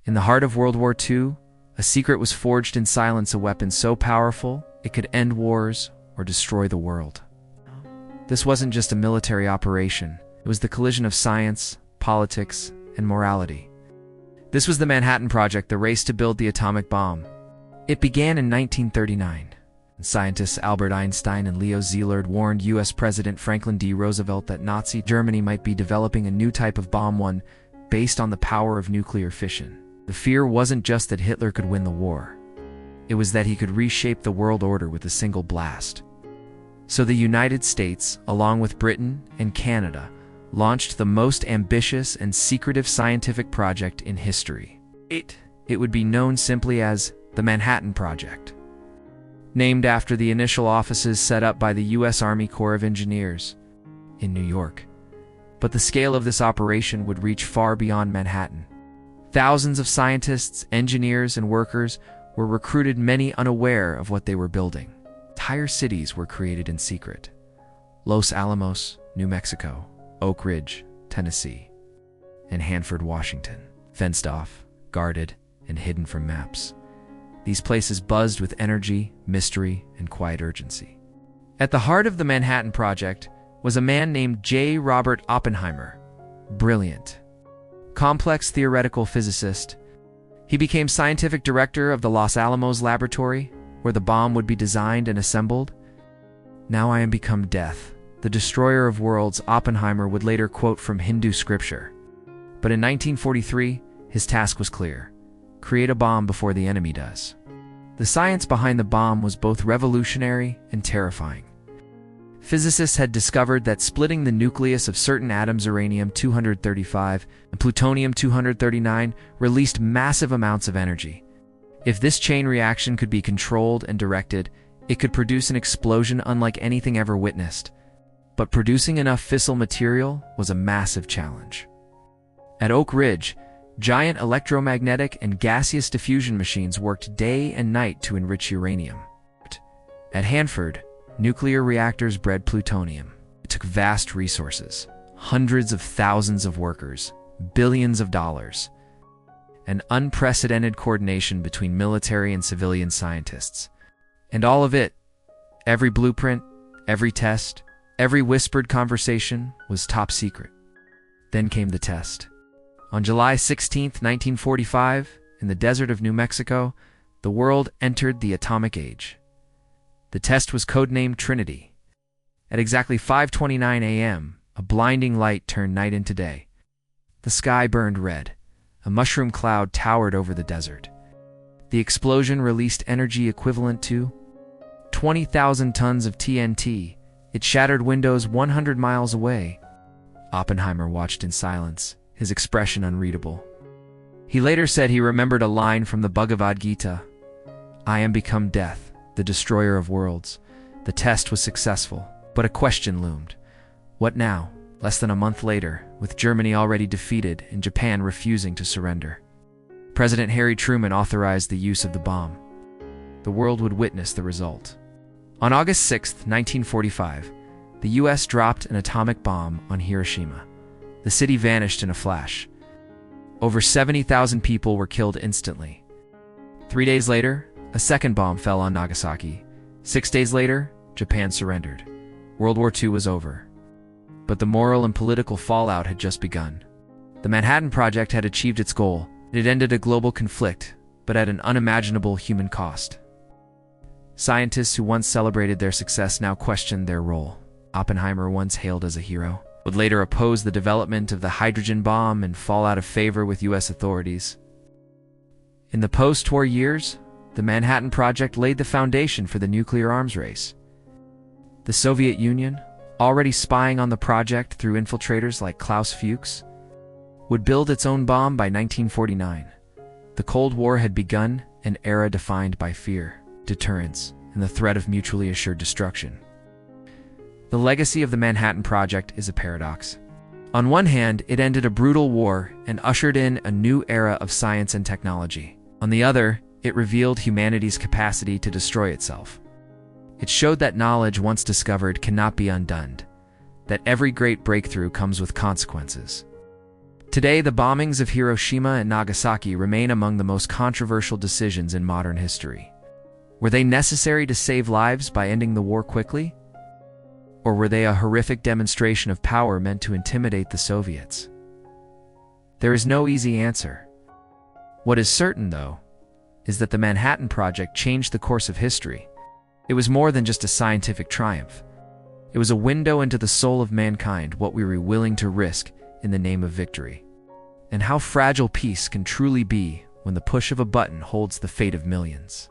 In the heart of World War II, a secret was forged in silence, a weapon so powerful it could end wars or destroy the world. This wasn't just a military operation. It was the collision of science, politics, and morality. This was the Manhattan Project, the race to build the atomic bomb. It began in 1939. Scientists Albert Einstein and Leo Szilard warned U.S. President Franklin D. Roosevelt that Nazi Germany might be developing a new type of bomb, one based on the power of nuclear fission. The fear wasn't just that Hitler could win the war. It was that he could reshape the world order with a single blast. So the United States, along with Britain and Canada, launched the most ambitious and secretive scientific project in history. It would be known simply as the Manhattan Project, named after the initial offices set up by the U.S. Army Corps of Engineers in New York. But the scale of this operation would reach far beyond Manhattan. Thousands of scientists, engineers, and workers were recruited, many unaware of what they were building. Entire cities were created in secret. Los Alamos, New Mexico, Oak Ridge, Tennessee, and Hanford, Washington. Fenced off, guarded, and hidden from maps. These places buzzed with energy, mystery, and quiet urgency. At the heart of the Manhattan Project was a man named J. Robert Oppenheimer. Brilliant, complex theoretical physicist. He became scientific director of the Los Alamos Laboratory, where the bomb would be designed and assembled. "Now I am become death, the destroyer of worlds," Oppenheimer would later quote from Hindu scripture. But in 1943, his task was clear: create a bomb before the enemy does. The science behind the bomb was both revolutionary and terrifying. Physicists had discovered that splitting the nucleus of certain atoms, uranium-235 and plutonium-239, released massive amounts of energy. If this chain reaction could be controlled and directed, it could produce an explosion unlike anything ever witnessed. But producing enough fissile material was a massive challenge. At Oak Ridge, giant electromagnetic and gaseous diffusion machines worked day and night to enrich uranium. At Hanford, nuclear reactors bred plutonium. It took vast resources, hundreds of thousands of workers, billions of dollars, and unprecedented coordination between military and civilian scientists. And all of it, every blueprint, every test, every whispered conversation, was top secret. Then came the test. On July 16, 1945, in the desert of New Mexico, the world entered the atomic age. The test was codenamed Trinity. At exactly 5:29 a.m., a blinding light turned night into day. The sky burned red. A mushroom cloud towered over the desert. The explosion released energy equivalent to 20,000 tons of TNT. It shattered windows 100 miles away. Oppenheimer watched in silence, his expression unreadable. He later said he remembered a line from the Bhagavad Gita: "I am become death, the destroyer of worlds." The test was successful, but a question loomed. What now? Less than a month later, with Germany already defeated and Japan refusing to surrender, President Harry Truman authorized the use of the bomb. The world would witness the result. On August 6, 1945, the U.S. dropped an atomic bomb on Hiroshima. The city vanished in a flash. Over 70,000 people were killed instantly. 3 days later, a second bomb fell on Nagasaki. 6 days later, Japan surrendered. World War II was over. But the moral and political fallout had just begun. The Manhattan Project had achieved its goal. It had ended a global conflict, but at an unimaginable human cost. Scientists who once celebrated their success now questioned their role. Oppenheimer, once hailed as a hero, would later oppose the development of the hydrogen bomb and fall out of favor with U.S. authorities. In the post-war years, the Manhattan Project laid the foundation for the nuclear arms race. The Soviet Union, already spying on the project through infiltrators like Klaus Fuchs, would build its own bomb by 1949. The Cold War had begun, an era defined by fear, deterrence, and the threat of mutually assured destruction. The legacy of the Manhattan Project is a paradox. On one hand, it ended a brutal war and ushered in a new era of science and technology. On the other, it revealed humanity's capacity to destroy itself. It showed that knowledge once discovered cannot be undone, that every great breakthrough comes with consequences. Today, the bombings of Hiroshima and Nagasaki remain among the most controversial decisions in modern history. Were they necessary to save lives by ending the war quickly? Or were they a horrific demonstration of power meant to intimidate the Soviets? There is no easy answer. What is certain, though, is that the Manhattan Project changed the course of history. It was more than just a scientific triumph. It was a window into the soul of mankind, what we were willing to risk in the name of victory. And how fragile peace can truly be when the push of a button holds the fate of millions.